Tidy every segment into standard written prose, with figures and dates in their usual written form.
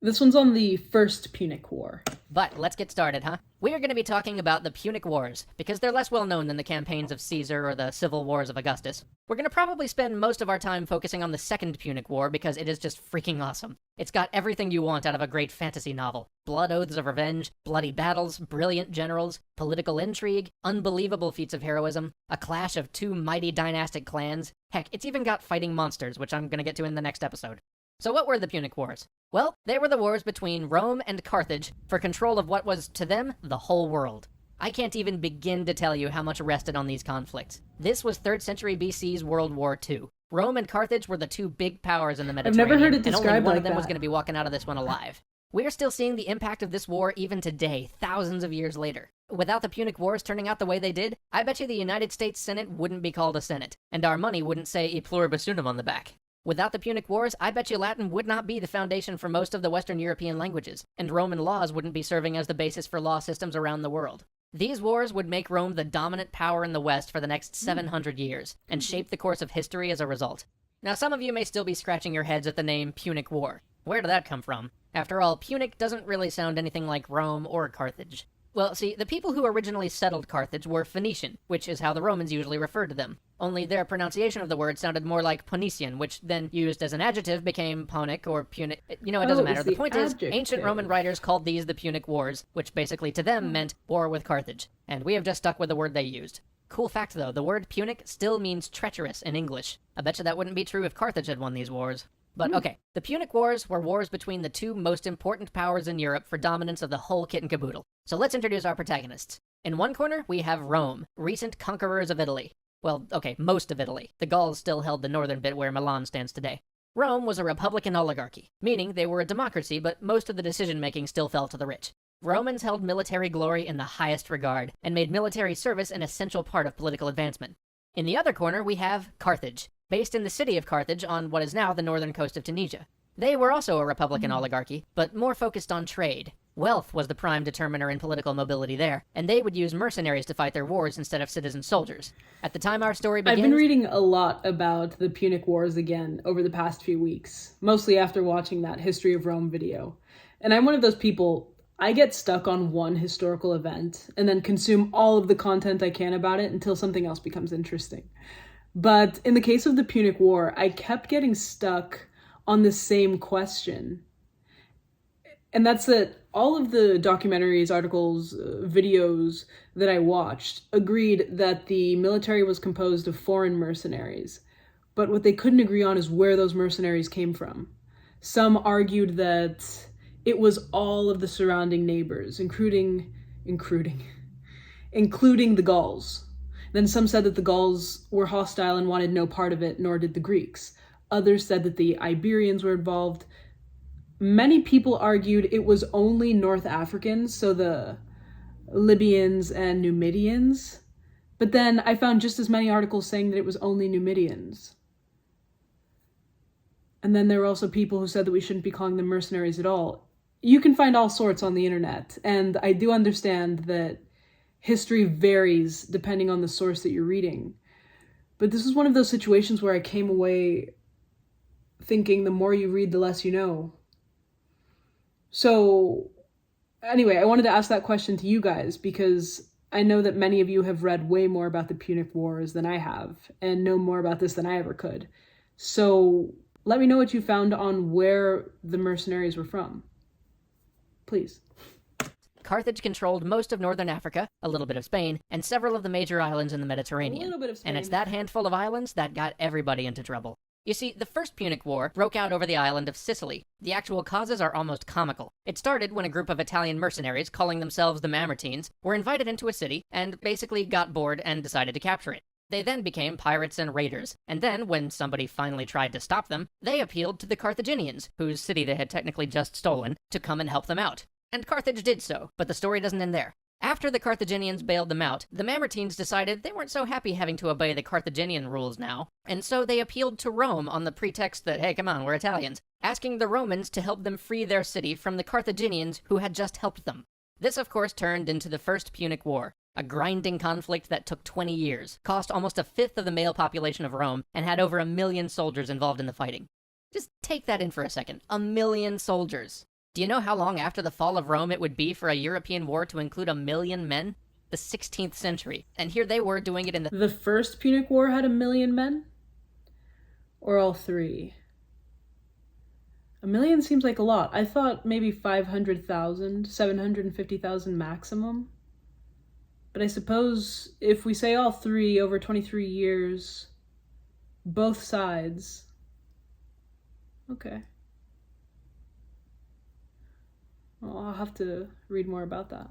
This one's on the First Punic War. But let's get started, huh? We are going to be talking about the Punic Wars, because they're less well known than the campaigns of Caesar or the civil wars of Augustus. We're going to probably spend most of our time focusing on the Second Punic War because it is just freaking awesome. It's got everything you want out of a great fantasy novel. Blood oaths of revenge, bloody battles, brilliant generals, political intrigue, unbelievable feats of heroism, a clash of two mighty dynastic clans. Heck, it's even got fighting monsters, which I'm going to get to in the next episode. So what were the Punic Wars? Well, they were the wars between Rome and Carthage for control of what was, to them, the whole world. I can't even begin to tell you how much rested on these conflicts. This was 3rd century BC's World War II. Rome and Carthage were the two big powers in the Mediterranean, I've never heard it and only described one like of them was that. going to be walking out of this one alive. We're still seeing the impact of this war even today, thousands of years later. Without the Punic Wars turning out the way they did, I bet you the United States Senate wouldn't be called a Senate, and our money wouldn't say e pluribus unum on the back. Without the Punic Wars, I bet you Latin would not be the foundation for most of the Western European languages, and Roman laws wouldn't be serving as the basis for law systems around the world. These wars would make Rome the dominant power in the West for the next 700 years, and shape the course of history as a result. Now, some of you may still be scratching your heads at the name Punic War. Where did that come from? After all, Punic doesn't really sound anything like Rome or Carthage. Well, see, the people who originally settled Carthage were Phoenician, which is how the Romans usually referred to them. Only their pronunciation of the word sounded more like Punician, which then, used as an adjective, became Punic or Punic. You know, it doesn't matter. It's The point is, adjective. ancient Roman writers called these the Punic Wars, which basically to them meant war with Carthage. And we have just stuck with the word they used. Cool fact, though, the word Punic still means treacherous in English. I bet you that wouldn't be true if Carthage had won these wars. But okay, the Punic Wars were wars between the two most important powers in Europe for dominance of the whole kit and caboodle. So let's introduce our protagonists. In one corner, we have Rome, recent conquerors of Italy. Well, okay, most of Italy. The Gauls still held the northern bit where Milan stands today. Rome was a republican oligarchy, meaning they were a democracy, but most of the decision-making still fell to the rich. Romans held military glory in the highest regard, and made military service an essential part of political advancement. In the other corner, we have Carthage, based in the city of Carthage on what is now the northern coast of Tunisia. They were also a republican oligarchy, but more focused on trade. Wealth was the prime determiner in political mobility there, and they would use mercenaries to fight their wars instead of citizen soldiers. At the time our story begins... I've been reading a lot about the Punic Wars again over the past few weeks, mostly after watching that History of Rome video. And I'm one of those people, I get stuck on one historical event and then consume all of the content I can about it until something else becomes interesting. But in the case of the Punic War, I kept getting stuck on the same question. And that's that all of the documentaries, articles, videos that I watched agreed that the military was composed of foreign mercenaries. But what they couldn't agree on is where those mercenaries came from. Some argued that it was all of the surrounding neighbors, including the Gauls. Then some said that the Gauls were hostile and wanted no part of it, nor did the Greeks. Others said that the Iberians were involved. Many people argued it was only North Africans, so the Libyans and Numidians. But then I found just as many articles saying that it was only Numidians. And then there were also people who said that we shouldn't be calling them mercenaries at all. You can find all sorts on the internet, and I do understand that history varies depending on the source that you're reading. But this is one of those situations where I came away thinking the more you read, the less you know. So, anyway, I wanted to ask that question to you guys because I know that many of you have read way more about the Punic Wars than I have and know more about this than I ever could. So, let me know what you found on where the mercenaries were from. Please. Carthage controlled most of northern Africa, a little bit of Spain, and several of the major islands in the Mediterranean. A little bit of Spain. And it's that handful of islands that got everybody into trouble. You see, the First Punic War broke out over the island of Sicily. The actual causes are almost comical. It started when a group of Italian mercenaries, calling themselves the Mamertines, were invited into a city and basically got bored and decided to capture it. They then became pirates and raiders, and then, when somebody finally tried to stop them, they appealed to the Carthaginians, whose city they had technically just stolen, to come and help them out. And Carthage did so, but the story doesn't end there. After the Carthaginians bailed them out, the Mamertines decided they weren't so happy having to obey the Carthaginian rules now, and so they appealed to Rome on the pretext that, hey, come on, we're Italians, asking the Romans to help them free their city from the Carthaginians who had just helped them. This, of course, turned into the First Punic War, a grinding conflict that took 20 years, cost almost a fifth of the male population of Rome, and had over 1 million soldiers involved in the fighting. Just take that in for a second. 1 million soldiers. Do you know how long after the fall of Rome it would be for a European war to include 1,000,000 men? The 16th century. And here they were doing it in the... The First Punic War had 1,000,000 men? Or all three? 1,000,000 seems like a lot. I thought maybe 500,000, 750,000 maximum. But I suppose if we say all three over 23 years, both sides. Okay. Well, I'll have to read more about that.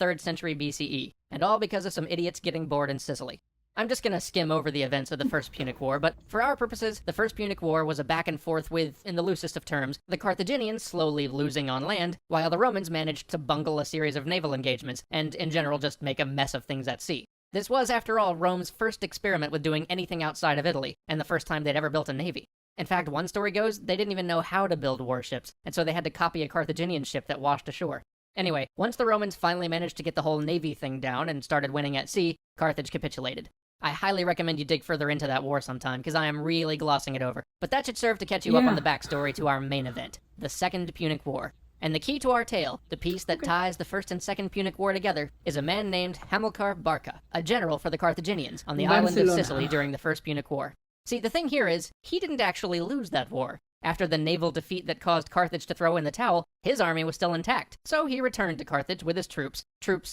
3rd century BCE, and all because of some idiots getting bored in Sicily. I'm just gonna skim over the events of the First Punic War, but for our purposes, the First Punic War was a back and forth with, in the loosest of terms, the Carthaginians slowly losing on land, while the Romans managed to bungle a series of naval engagements, and in general just make a mess of things at sea. This was, after all, Rome's first experiment with doing anything outside of Italy, and the first time they'd ever built a navy. In fact, one story goes, they didn't even know how to build warships, and so they had to copy a Carthaginian ship that washed ashore. Anyway, once the Romans finally managed to get the whole navy thing down and started winning at sea, Carthage capitulated. I highly recommend you dig further into that war sometime, because I am really glossing it over. But that should serve to catch you up on the backstory to our main event, the Second Punic War. And the key to our tale, the piece that ties the First and Second Punic War together, is a man named Hamilkar Barca, a general for the Carthaginians on the island of Sicily during the First Punic War. See, the thing here is, he didn't actually lose that war. After the naval defeat that caused Carthage to throw in the towel, his army was still intact, so he returned to Carthage with his troops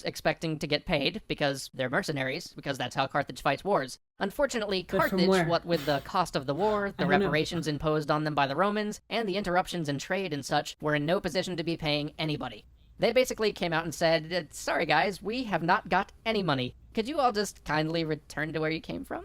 expecting to get paid, because they're mercenaries, because that's how Carthage fights wars. Unfortunately, Carthage, what with the cost of the war, the reparations imposed on them by the Romans, and the interruptions in trade and such, were in no position to be paying anybody. They basically came out and said, sorry guys, we have not got any money. Could you all just kindly return to where you came from?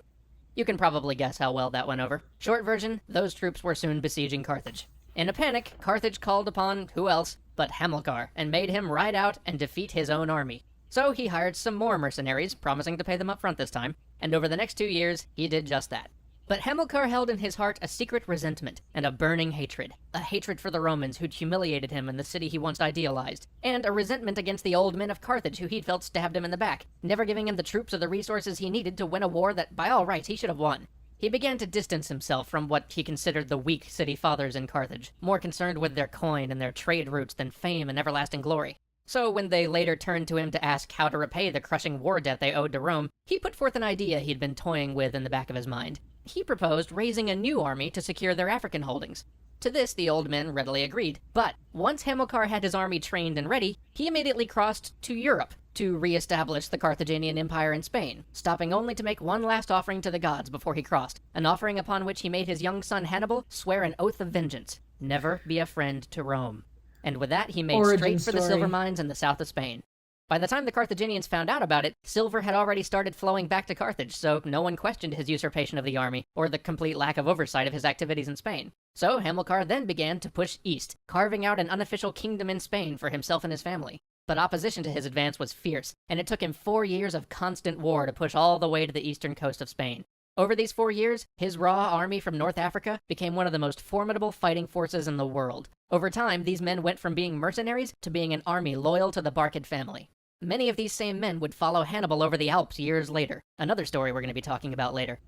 You can probably guess how well that went over. Short version, those troops were soon besieging Carthage. In a panic, Carthage called upon, who else, but Hamilkar, and made him ride out and defeat his own army. So he hired some more mercenaries, promising to pay them up front this time, and over the next 2 years, he did just that. But Hamilkar held in his heart a secret resentment and a burning hatred. A hatred for the Romans who'd humiliated him in the city he once idealized, and a resentment against the old men of Carthage who he'd felt stabbed him in the back, never giving him the troops or the resources he needed to win a war that, by all rights, he should have won. He began to distance himself from what he considered the weak city fathers in Carthage, more concerned with their coin and their trade routes than fame and everlasting glory. So when they later turned to him to ask how to repay the crushing war debt they owed to Rome, he put forth an idea he'd been toying with in the back of his mind. He proposed raising a new army to secure their African holdings. To this, the old men readily agreed, but once Hamilkar had his army trained and ready, he immediately crossed to Europe to re-establish the Carthaginian Empire in Spain, stopping only to make one last offering to the gods before he crossed, an offering upon which he made his young son Hannibal swear an oath of vengeance, never be a friend to Rome. And with that, he made straight for the silver mines in the south of Spain. By the time the Carthaginians found out about it, silver had already started flowing back to Carthage, so no one questioned his usurpation of the army, or the complete lack of oversight of his activities in Spain. So Hamilkar then began to push east, carving out an unofficial kingdom in Spain for himself and his family. But opposition to his advance was fierce, and it took him 4 years of constant war to push all the way to the eastern coast of Spain. Over these 4 years, his raw army from North Africa became one of the most formidable fighting forces in the world. Over time, these men went from being mercenaries to being an army loyal to the Barcid family. Many of these same men would follow Hannibal over the Alps years later, another story we're going to be talking about later.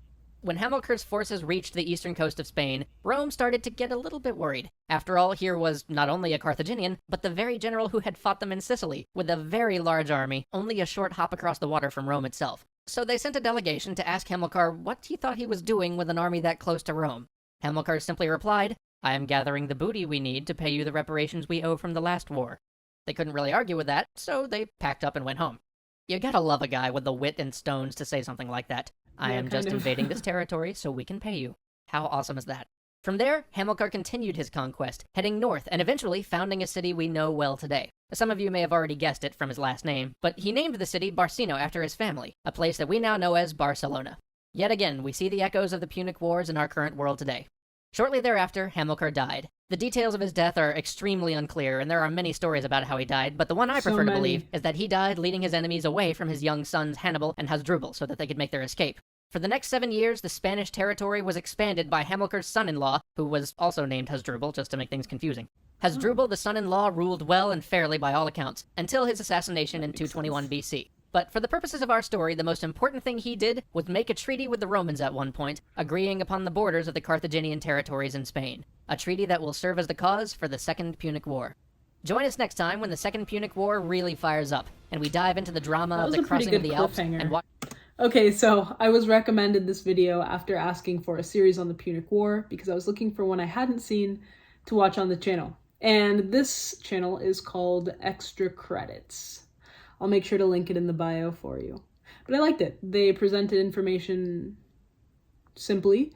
When Hamilkar's forces reached the eastern coast of Spain, Rome started to get a little bit worried. After all, here was not only a Carthaginian, but the very general who had fought them in Sicily, with a very large army, only a short hop across the water from Rome itself. So they sent a delegation to ask Hamilkar what he thought he was doing with an army that close to Rome. Hamilkar simply replied, "I am gathering the booty we need to pay you the reparations we owe from the last war." They couldn't really argue with that, so they packed up and went home. You gotta love a guy with the wit and stones to say something like that. I am just invading this territory so we can pay you. How awesome is that? From there, Hamilkar continued his conquest, heading north and eventually founding a city we know well today. Some of you may have already guessed it from his last name, but he named the city Barcino after his family, a place that we now know as Barcelona. Yet again, we see the echoes of the Punic Wars in our current world today. Shortly thereafter, Hamilkar died. The details of his death are extremely unclear, and there are many stories about how he died, but the one I prefer to believe is that he died leading his enemies away from his young sons Hannibal and Hasdrubal so that they could make their escape. For the next 7 years, the Spanish territory was expanded by Hamilkar's son-in-law, who was also named Hasdrubal, just to make things confusing. Hasdrubal, the son-in-law, ruled well and fairly by all accounts, until his assassination in 221 BC. But for the purposes of our story, the most important thing he did was make a treaty with the Romans at one point, agreeing upon the borders of the Carthaginian territories in Spain. A treaty that will serve as the cause for the Second Punic War. Join us next time when the Second Punic War really fires up, and we dive into the drama of the That was a pretty crossing of good the Alps cliffhanger. and what. Okay, so I was recommended this video after asking for a series on the Punic War because I was looking for one I hadn't seen to watch on the channel. And this channel is called Extra Credits. I'll make sure to link it in the bio for you. But I liked it. They presented information simply.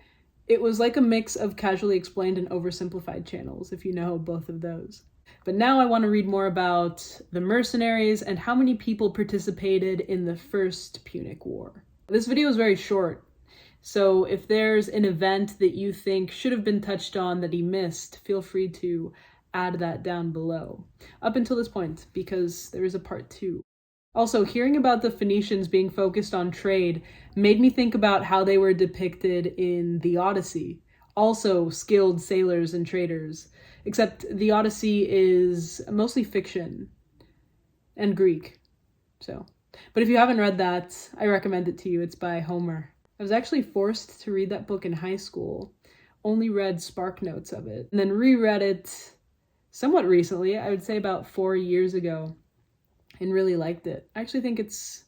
It was like a mix of casually explained and oversimplified channels, if you know both of those. But now I want to read more about the mercenaries and how many people participated in the First Punic War. This video is very short, so if there's an event that you think should have been touched on that he missed, feel free to add that down below. Up until this point, because there is a part 2. Also, hearing about the Phoenicians being focused on trade made me think about how they were depicted in the Odyssey. Also, skilled sailors and traders. Except the Odyssey is mostly fiction and Greek. But if you haven't read that, I recommend it to you. It's by Homer. I was actually forced to read that book in high school. Only read spark notes of it. And then reread it somewhat recently, I would say about 4 years ago, and really liked it. I actually think it's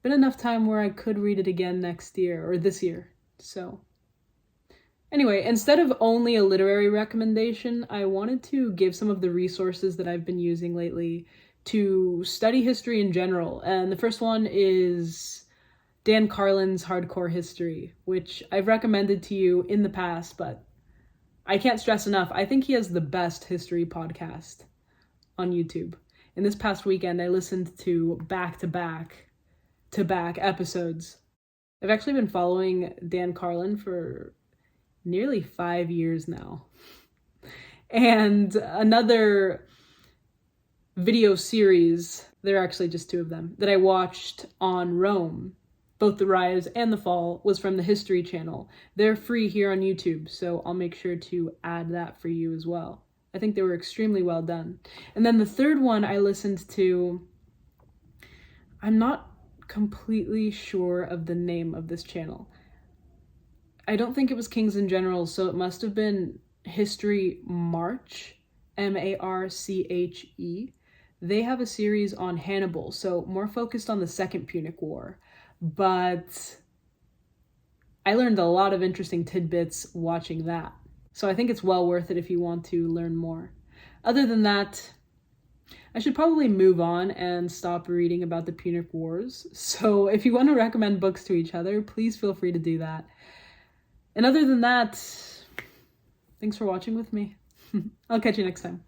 been enough time where I could read it again next year, or this year, so. Anyway, instead of only a literary recommendation, I wanted to give some of the resources that I've been using lately to study history in general. And the first one is Dan Carlin's Hardcore History, which I've recommended to you in the past, but I can't stress enough. I think he has the best history podcast on YouTube. And this past weekend, I listened to back-to-back episodes. I've actually been following Dan Carlin for nearly 5 years now. And another video series, there are actually just 2 of them, that I watched on Rome, both the rise and the fall, was from the History Channel. They're free here on YouTube, so I'll make sure to add that for you as well. I think they were extremely well done. And then the third one I listened to, I'm not completely sure of the name of this channel. I don't think it was Kings and Generals, so it must have been History March, Marche. They have a series on Hannibal, so more focused on the Second Punic War. But I learned a lot of interesting tidbits watching that. So I think it's well worth it if you want to learn more. Other than that, I should probably move on and stop reading about the Punic Wars. So if you want to recommend books to each other, please feel free to do that. And other than that, thanks for watching with me. I'll catch you next time.